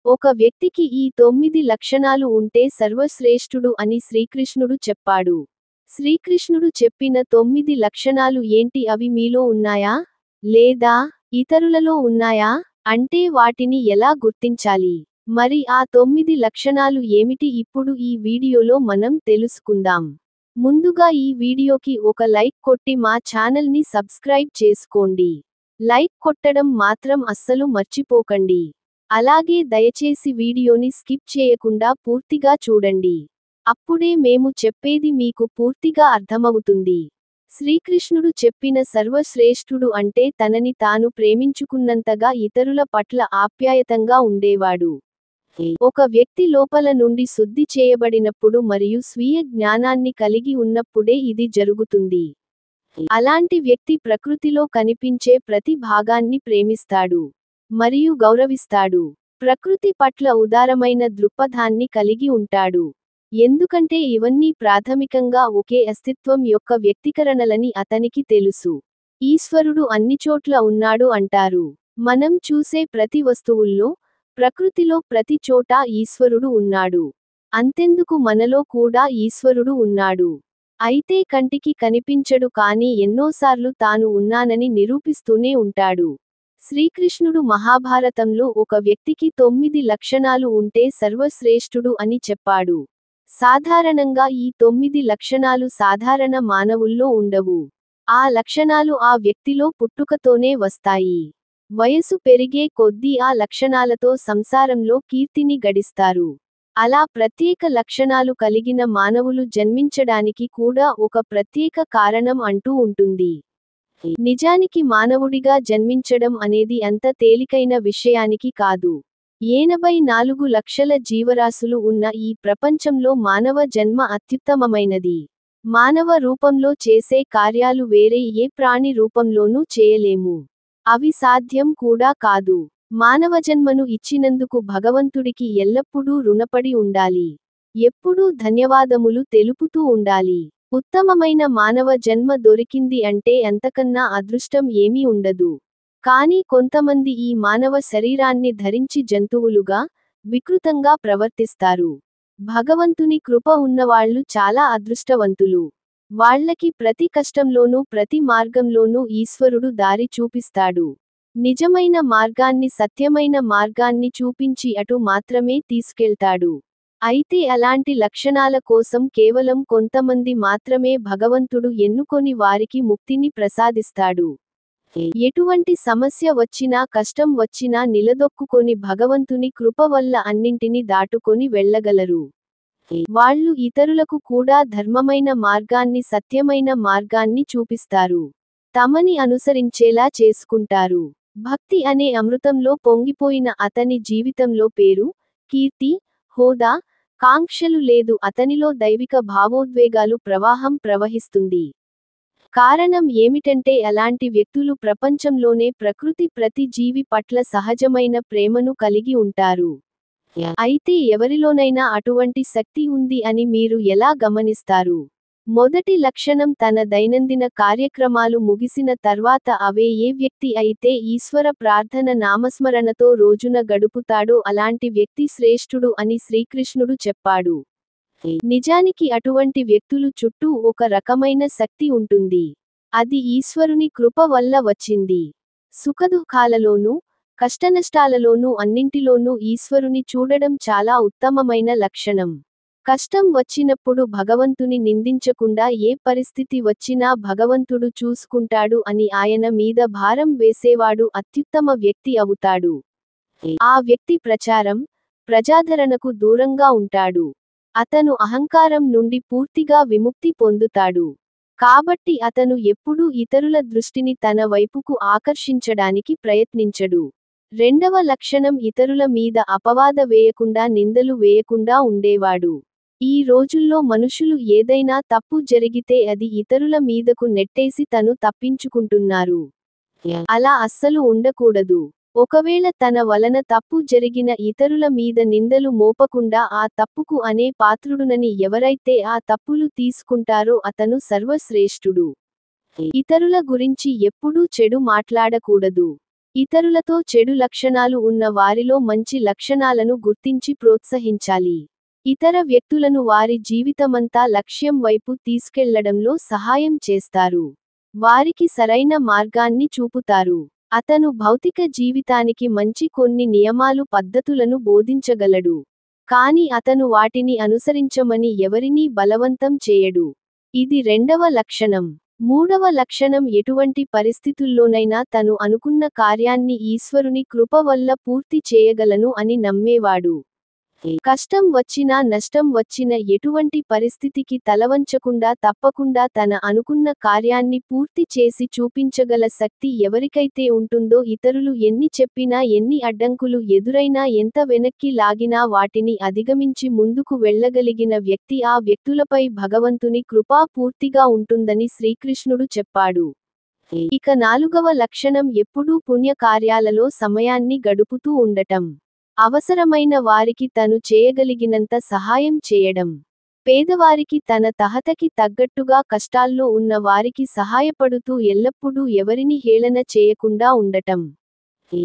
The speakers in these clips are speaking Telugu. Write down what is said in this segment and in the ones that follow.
ఒక వ్యక్తికి ఈ 9 లక్షణాలు ఉంటే సర్వశ్రేష్ఠుడు అని శ్రీకృష్ణుడు చెప్పాడు. శ్రీకృష్ణుడు చెప్పిన 9 లక్షణాలు ఏంటి? అవి మీలో ఉన్నాయా? లేదా ఇతరులలో ఉన్నాయా? అంటే వాటిని ఎలా గుర్తించాలి? మరి ఆ 9 లక్షణాలు ఏమిటి? ఇప్పుడు ఈ వీడియోలో మనం తెలుసుకుందాం. ముందుగా ఈ వీడియోకి ఒక లైక్ కొట్టి మా ఛానల్ని సబ్స్క్రైబ్ చేసుకోండి. లైక్ కొట్టడం మాత్రం అస్సలు మర్చిపోకండి. అలాగే దయచేసి వీడియోని స్కిప్ చేయకుండా పూర్తిగా చూడండి. అప్పుడే మేము చెప్పేది మీకు పూర్తిగా అర్థమవుతుంది. శ్రీకృష్ణుడు చెప్పిన సర్వశ్రేష్ఠుడు అంటే తనని తాను ప్రేమించుకున్నంతగా ఇతరుల పట్ల ఆప్యాయతంగా ఉండేవాడు. ఒక వ్యక్తి లోపల నుండి శుద్ధి చేయబడినప్పుడు మరియు స్వీయ జ్ఞానాన్ని కలిగి ఉన్నప్పుడే ఇది జరుగుతుంది. అలాంటి వ్యక్తి ప్రకృతిలో కనిపించే ప్రతి భాగాన్ని ప్రేమిస్తాడు మరియు గౌరవిస్తాడు. ప్రకృతి పట్ల ఉదారమైన దృక్పథాన్ని కలిగి ఉంటాడు. ఎందుకంటే ఇవన్నీ ప్రాథమికంగా ఒకే అస్తిత్వం యొక్క వ్యక్తీకరణలని అతనికి తెలుసు. ఈశ్వరుడు అన్నిచోట్ల ఉన్నాడు అంటారు. మనం చూసే ప్రతి వస్తువుల్లో, ప్రకృతిలో ప్రతి చోటా ఈశ్వరుడు ఉన్నాడు. అంతెందుకు మనలో కూడా ఈశ్వరుడు ఉన్నాడు. అయితే కంటికి కనిపించడు కానీ ఎన్నోసార్లు తాను ఉన్నానని నిరూపిస్తూనే ఉంటాడు. శ్రీకృష్ణుడు మహాభారతంలో ఒక వ్యక్తికి 9 లక్షణాలు ఉంటే సర్వశ్రేష్ఠుడు అని చెప్పాడు. సాధారణంగా ఈ 9 లక్షణాలు సాధారణ మానవుల్లో ఉండవు. ఆ లక్షణాలు ఆ వ్యక్తిలో పుట్టుకతోనే వస్తాయి. వయసు పెరిగే కొద్దీ ఆ లక్షణాలతో సంసారంలో కీర్తిని గడిస్తారు. అలా ప్రత్యేక లక్షణాలు కలిగిన మానవులు జన్మించడానికి కూడా ఒక ప్రత్యేక కారణం అంటూ ఉంటుంది. నిజానికి మానవుడిగా జన్మించడం అనేది అంత తేలికైన విషయానికి కాదు. 84 లక్షల జీవరాశులు ఉన్న ఈ ప్రపంచంలో మానవ జన్మ అత్యుత్తమమైనది. మానవ రూపంలో చేసే కార్యాలు వేరే ఏ ప్రాణి రూపంలోనూ చేయలేము. అవి సాధ్యం కూడా కాదు. మానవ జన్మను ఇచ్చినందుకు భగవంతుడికి ఎల్లప్పుడూ రుణపడి ఉండాలి. ఎప్పుడూ ధన్యవాదములు తెలుపుతూ ఉండాలి. ఉత్తమమైన మానవ జన్మ దొరికింది అంటే అంతకన్నా అదృష్టం ఏమీ ఉండదు. కానీ కొంతమంది ఈ మానవ శరీరాన్ని ధరించి జంతువులుగా, వికృతంగా ప్రవర్తిస్తారు. భగవంతుని కృప ఉన్నవాళ్లు చాలా అదృష్టవంతులు. వాళ్లకి ప్రతి కష్టంలోనూ ప్రతి మార్గంలోనూ ఈశ్వరుడు దారి చూపిస్తాడు. నిజమైన మార్గాన్ని సత్యమైన మార్గాన్ని చూపించి అటు మాత్రమే తీసుకెళ్తాడు. అయితే అలాంటి లక్షణాల కోసం కేవలం కొంతమంది మాత్రమే భగవంతుడు ఎన్నుకొని వారికి ముక్తిని ప్రసాదిస్తాడు. ఎటువంటి సమస్య వచ్చినా కష్టం వచ్చినా నిలదొక్కుకొని భగవంతుని కృప వల్ల అన్నింటిని దాటుకొని వెళ్ళగలరు. వాళ్ళు ఇతరులకు కూడా ధర్మమైన మార్గాన్ని సత్యమైన మార్గాన్ని చూపిస్తారు. తమని అనుసరించేలా చేసుకుంటారు. భక్తి అనే అమృతంలో పొంగిపోయిన అతని జీవితంలో పేరు, కీర్తి, హోదా, కాంక్షలు లేదు. అతనిలో దైవిక భావోద్వేగాలు ప్రవాహం ప్రవహిస్తుంది. కారణం ఏమిటంటే అలాంటి వ్యక్తులు ప్రపంచంలోనే ప్రకృతి ప్రతి జీవి పట్ల సహజమైన ప్రేమను కలిగి ఉంటారు. అయితే ఎవరిలోనైనా అటువంటి శక్తి ఉంది అని మీరు ఎలా గమనిస్తారు? మొదటి లక్షణం తన దైనందిన కార్యక్రమాలు ముగిసిన తర్వాత అవే ఏ వ్యక్తి అయితే ఈశ్వర ప్రార్థన నామస్మరణతో రోజున గడుపుతాడో అలాంటి వ్యక్తి శ్రేష్ఠుడు అని శ్రీకృష్ణుడు చెప్పాడు. నిజానికి అటువంటి వ్యక్తులు చుట్టూ ఒక రకమైన శక్తి ఉంటుంది. అది ఈశ్వరుని కృప వల్ల వచ్చింది. సుఖదుఖాలలోనూ, కష్టనష్టాలలోనూ అన్నింటిలోనూ ఈశ్వరుని చూడడం చాలా ఉత్తమమైన లక్షణం. కష్టం వచ్చినప్పుడు భగవంతుని నిందించకుండా ఏ పరిస్థితి వచ్చినా భగవంతుడు చూసుకుంటాడు అని ఆయన మీద భారం వేసేవాడు అత్యుత్తమ వ్యక్తి అవుతాడు. ఆ వ్యక్తి ప్రజాదరణకు దూరంగా ఉంటాడు. అతను అహంకారం నుండి పూర్తిగా విముక్తి పొందుతాడు. కాబట్టి అతను ఎప్పుడూ ఇతరుల దృష్టిని తన వైపుకు ఆకర్షించడానికి ప్రయత్నించడు. రెండవ లక్షణం ఇతరుల మీద అపవాద వేయకుండా నిందలు వేయకుండా ఉండేవాడు. ఈ రోజుల్లో మనుషులు ఏదైనా తప్పు జరిగితే అది ఇతరుల మీదకు నెట్టేసి తను తప్పించుకుంటున్నారు. అలా అస్సలు ఉండకూడదు. ఒకవేళ తన వలన తప్పు జరిగిన ఇతరుల మీద నిందలు మోపకుండా ఆ తప్పుకు అనే పాత్రుడునని ఎవరైతే ఆ తప్పులు తీసుకుంటారో అతను సర్వశ్రేష్ఠుడు. ఇతరుల గురించి ఎప్పుడూ చెడు మాట్లాడకూడదు. ఇతరులతో చెడు లక్షణాలు ఉన్న వారిలో మంచి లక్షణాలను గుర్తించి ప్రోత్సహించాలి. ఇతర వ్యక్తులను వారి జీవితమంతా లక్ష్యం వైపు తీసుకెళ్లడంలో సహాయం చేస్తారు. వారికి సరైన మార్గాన్ని చూపుతారు. అతను భౌతిక జీవితానికి మంచి కొన్ని నియమాలు పద్ధతులను బోధించగలడు. కాని అతను వాటిని అనుసరించమని ఎవరినీ బలవంతం చేయడు. ఇది రెండవ లక్షణం. మూడవ లక్షణం ఎటువంటి పరిస్థితుల్లోనైనా తను అనుకున్న కార్యాన్ని ఈశ్వరుని కృప వల్ల పూర్తి చేయగలను అని నమ్మేవాడు. కష్టం వచ్చినా నష్టం వచ్చిన ఎటువంటి పరిస్థితికి తలవంచకుండా తప్పకుండా తన అనుకున్న కార్యాన్ని పూర్తి చేసి చూపించగల శక్తి ఎవరికైతే ఉంటుందో ఇతరులు ఎన్ని చెప్పినా ఎన్ని అడ్డంకులు ఎదురైనా ఎంత వెనక్కి లాగినా వాటిని అధిగమించి ముందుకు వెళ్ళగలిగిన వ్యక్తి ఆ వ్యక్తులపై భగవంతుని కృపా పూర్తిగా ఉంటుందని శ్రీకృష్ణుడు చెప్పాడు. ఇక నాలుగవ లక్షణం ఎప్పుడూ పుణ్యకార్యాలలో సమయాన్ని గడుపుతూ ఉండటం. అవసరమైన వారికి తను చేయగలిగినంత సహాయం చేయడం. పేదవారికి తన తహతకి తగ్గట్టుగా కష్టాల్లో ఉన్న వారికి సహాయపడుతూ ఎల్లప్పుడూ ఎవరిని హేళన చేయకుండా ఉండటం.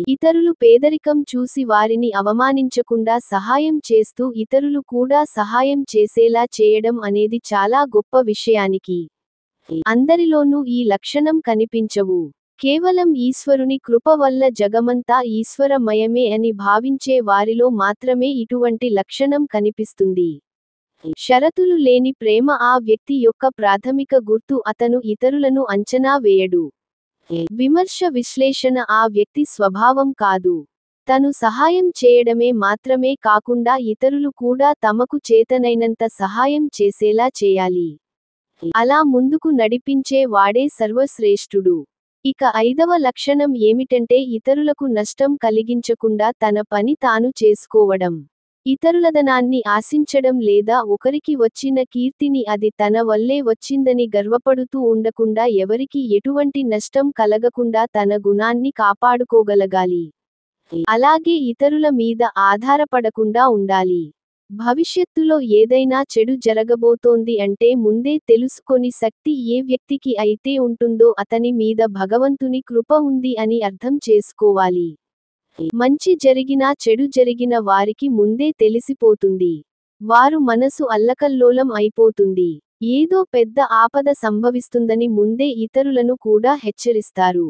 ఇతరులు పేదరికం చూసి వారిని అవమానించకుండా సహాయం చేస్తూ ఇతరులు కూడా సహాయం చేసేలా చేయడం అనేది చాలా గొప్ప విషయానికి. అందరిలోనూ ఈ లక్షణం కనిపించవు. కేవలం ఈశ్వరుని కృప వల్ల జగమంతా ఈశ్వరమయమే అని భావించే వారిలో మాత్రమే ఇటువంటి లక్షణం కనిపిస్తుంది. షరతులు లేని ప్రేమ ఆ వ్యక్తి యొక్క ప్రాథమిక గుర్తు. అతను ఇతరులను అంచనా వేయడు. విమర్శ విశ్లేషణ ఆ వ్యక్తి స్వభావం కాదు. తను సహాయం చేయడమే మాత్రమే కాకుండా ఇతరులు కూడా తమకు చేతనైనంత సహాయం చేసేలా చేయాలి. అలా ముందుకు నడిపించే వాడే సర్వశ్రేష్ఠుడు. ఇక ఐదవ లక్షణం ఏమిటంటే ఇతరులకు నష్టం కలిగించకుండా తన పని తాను చేసుకోవడం. ఇతరులధనాన్ని ఆశించడం లేదా ఒకరికి వచ్చిన కీర్తిని అది తన వల్లే వచ్చిందని గర్వపడుతూ ఉండకుండా ఎవరికి ఎటువంటి నష్టం కలగకుండా తన గుణాన్ని కాపాడుకోగలగాలి. అలాగే ఇతరుల మీద ఆధారపడకుండా ఉండాలి. భవిష్యత్తులో ఏదైనా చెడు జరగబోతోంది అంటే ముందే తెలుసుకొని శక్తి ఏ వ్యక్తికి అయితే ఉంటుందో అతని మీద భగవంతుని కృప ఉంది అని అర్థం చేసుకోవాలి. మంచి జరిగినా చెడు జరిగిన వారికి ముందే తెలిసిపోతుంది. వారు మనసు అల్లకల్లోలం అయిపోతుంది. ఏదో పెద్ద ఆపద సంభవిస్తుందని ముందే ఇతరులను కూడా హెచ్చరిస్తారు.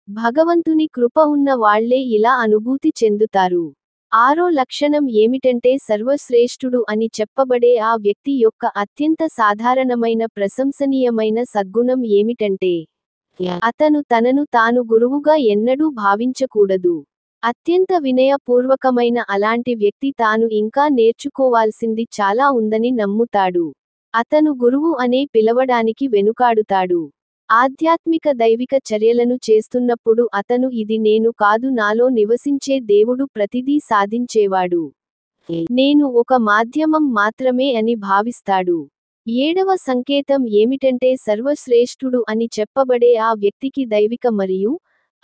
భగవంతుని కృప ఉన్న వాళ్లే ఇలా అనుభూతి చెందుతారు. ఆరో లక్షణం ఏమిటంటే సర్వశ్రేష్ఠుడు అని చెప్పబడే ఆ వ్యక్తి యొక్క అత్యంత సాధారణమైన ప్రశంసనీయమైన సద్గుణం ఏమిటంటే అతను తనను తాను గురువుగా ఎన్నడూ భావించకూడదు. అత్యంత వినయపూర్వకమైన అలాంటి వ్యక్తి తాను ఇంకా నేర్చుకోవాల్సింది చాలా ఉందని నమ్ముతాడు. అతను గురువు అనే పిలవడానికి వెనుకాడుతాడు. ఆధ్యాత్మిక దైవిక చర్యలను చేస్తున్నప్పుడు అతను ఇది నేను కాదు నాలో నివసించే దేవుడు ప్రతిదీ సాధించేవాడు. నేను ఒక మాధ్యమం మాత్రమే అని భావిస్తాడు. ఏడవ సంకేతం ఏమిటంటే సర్వశ్రేష్ఠుడు అని చెప్పబడే ఆ వ్యక్తికి దైవిక మరియు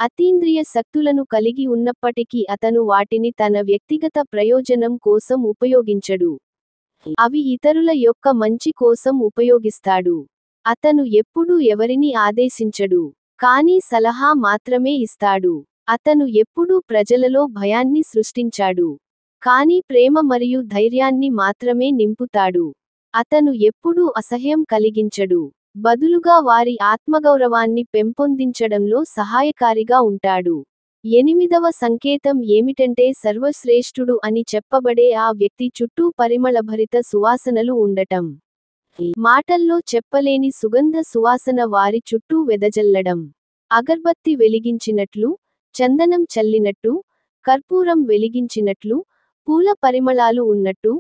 అతీంద్రియ శక్తులను కలిగి ఉన్నప్పటికీ అతను వాటిని తన వ్యక్తిగత ప్రయోజనం కోసం ఉపయోగించడు. అవి ఇతరుల యొక్క మంచి కోసం ఉపయోగిస్తాడు. అతను ఎప్పుడూ ఎవరిని ఆదేశించడు. కానీ సలహా మాత్రమే ఇస్తాడు. అతను ఎప్పుడూ ప్రజలలో భయాన్ని సృష్టించాడు. కానీ ప్రేమ మరియు ధైర్యాన్ని మాత్రమే నింపుతాడు. అతను ఎప్పుడూ అసహ్యం కలిగించడు. బదులుగా వారి ఆత్మగౌరవాన్ని పెంపొందించడంలో సహాయకారిగా ఉంటాడు. ఎనిమిదవ సంకేతం ఏమిటంటే సర్వశ్రేష్ఠుడు అని చెప్పబడే ఆ వ్యక్తి చుట్టూ పరిమళభరిత సువాసనలు ఉండటం. మాటల్లో చెప్పలేని సుగంధ సువాసన వారి చుట్టూ వెదజల్లడం. అగర్బత్తి వెలిగించినట్లు, చందనం చల్లినట్టు, కర్పూరం వెలిగించినట్లు, పూల పరిమళాలు ఉన్నట్టు,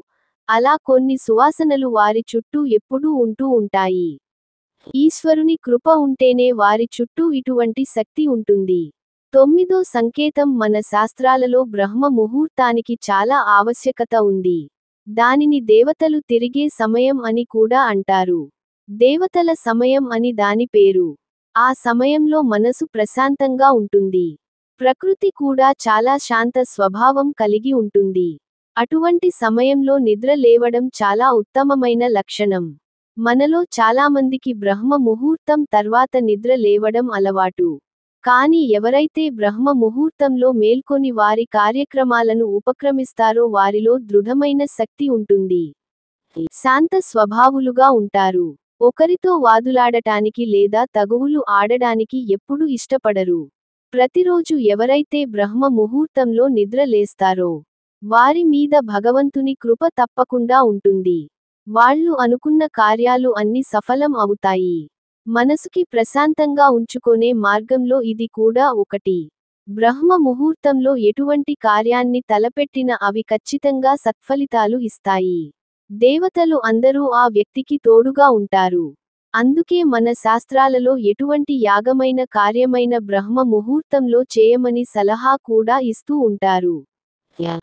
అలా కొన్ని సువాసనలు వారి చుట్టూ ఎప్పుడూ ఉంటూ ఉంటాయి. ఈశ్వరుని కృప ఉంటేనే వారి చుట్టూ ఇటువంటి శక్తి ఉంటుంది. తొమ్మిదో సంకేతం మన శాస్త్రాలలో బ్రహ్మ ముహూర్తానికి చాలా ఆవశ్యకత ఉంది. దానిని దేవతలు తిరిగే సమయం అని కూడా అంటారు. దేవతల సమయం అని దాని పేరు. ఆ సమయంలో మనసు ప్రశాంతంగా ఉంటుంది. ప్రకృతి కూడా చాలా శాంత స్వభావం కలిగి ఉంటుంది. అటువంటి సమయంలో నిద్ర లేవడం చాలా ఉత్తమమైన లక్షణం. మనలో చాలామందికి బ్రహ్మ ముహూర్తం తర్వాత నిద్ర లేవడం అలవాటు. కాని ఎవరైతే బ్రహ్మ ముహూర్తంలో మేల్కొని వారి కార్యక్రమాలను ఉపక్రమిస్తారో వారిలో దృఢమైన శక్తి ఉంటుంది. శాంత స్వభావులుగా ఉంటారు. ఒకరితో వాదులాడటానికి లేదా తగువులు ఆడడానికి ఎప్పుడూ ఇష్టపడరు. ప్రతిరోజు ఎవరైతే బ్రహ్మ ముహూర్తంలో నిద్ర లేస్తారో వారి మీద భగవంతుని కృప తప్పకుండా ఉంటుంది. వాళ్ళు అనుకున్న కార్యాలు అన్ని సఫలం అవుతాయి. మనసుకి ప్రశాంతంగా ఉంచుకొనే మార్గంలో ఇది కూడా ఒకటి. బ్రహ్మ ముహూర్తంలో ఎటువంటి కార్యాన్ని తలపెట్టినా అవి ఖచ్చితంగా సత్ఫలితాలు ఇస్తాయి. దేవతలు అందరూ ఆ వ్యక్తికి తోడుగా ఉంటారు. అందుకే మన శాస్త్రాలలో ఎటువంటి యాగమైన కార్యమైన బ్రహ్మ ముహూర్తంలో చేయమని సలహా కూడా ఇస్తూ ఉంటారు.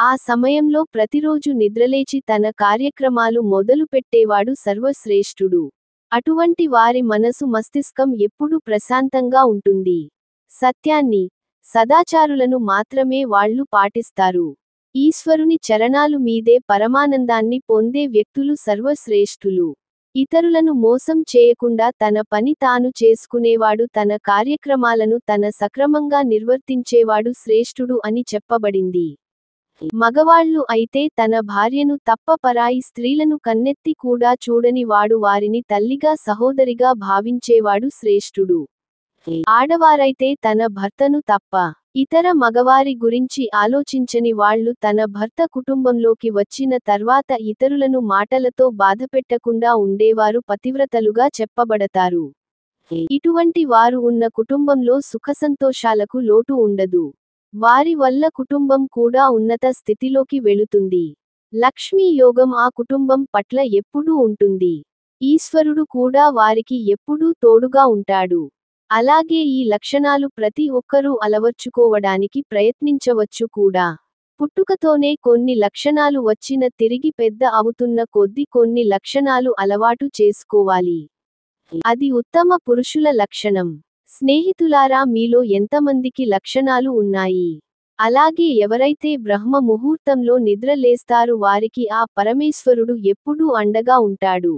ఆ సమయంలో ప్రతిరోజు నిద్రలేచి తన కార్యక్రమాలు మొదలు పెట్టేవాడు సర్వశ్రేష్ఠుడు. అటువంటి వారి మనసు మస్తిష్కం ఎప్పుడూ ప్రశాంతంగా ఉంటుంది. సత్యాన్ని, సదాచారులను మాత్రమే వాళ్ళు పాటిస్తారు. ఈశ్వరుని చరణాలు మీదే పరమానందాన్ని పొందే వ్యక్తులు సర్వశ్రేష్ఠులు. ఇతరులను మోసం చేయకుండా తన పని తాను చేసుకునేవాడు, తన కార్యక్రమాలను తన సక్రమంగా నిర్వర్తించేవాడు శ్రేష్ఠుడు అని చెప్పబడింది. మగవాళ్ళు అయితే తన భార్యను తప్ప పరాయి స్త్రీలను కన్నెత్తి కూడా చూడని వాడు వారిని తల్లిగా సహోదరిగా భావించేవాడు శ్రేష్ఠుడు. ఆడవారైతే తన భర్తను తప్ప ఇతర మగవారి గురించి ఆలోచించని వాళ్ళు తన భర్త కుటుంబంలోకి వచ్చిన తర్వాత ఇతరులను మాటలతో బాధపెట్టకుండా ఉండేవారు పతివ్రతలుగా చెప్పబడతారు. ఇటువంటి వారు ఉన్న కుటుంబంలో సుఖసంతోషాలకు లోటు ఉండదు. వారి వల్ల కుటుంబం కూడా ఉన్నత స్థితిలోకి వెళుతుంది. లక్ష్మీ యోగం ఆ కుటుంబం పట్ల ఎప్పుడూ ఉంటుంది. ఈశ్వరుడు కూడా వారికి ఎప్పుడూ తోడుగా ఉంటాడు. అలాగే ఈ లక్షణాలు ప్రతి ఒక్కరూ అలవర్చుకోవడానికి ప్రయత్నించవచ్చు కూడా. పుట్టుకతోనే కొన్ని లక్షణాలు వచ్చిన తిరిగి పెద్ద అవుతున్న కొద్దీ కొన్ని లక్షణాలు అలవాటు చేసుకోవాలి. అది ఉత్తమ పురుషుల లక్షణం. స్నేహితులారా, మీలో ఎంతమందికి లక్షణాలు ఉన్నాయి? అలాగే ఎవరైతే బ్రహ్మ ముహూర్తంలో నిద్ర లేస్తారు వారికి ఆ పరమేశ్వరుడు ఎప్పుడూ అండగా ఉంటాడు.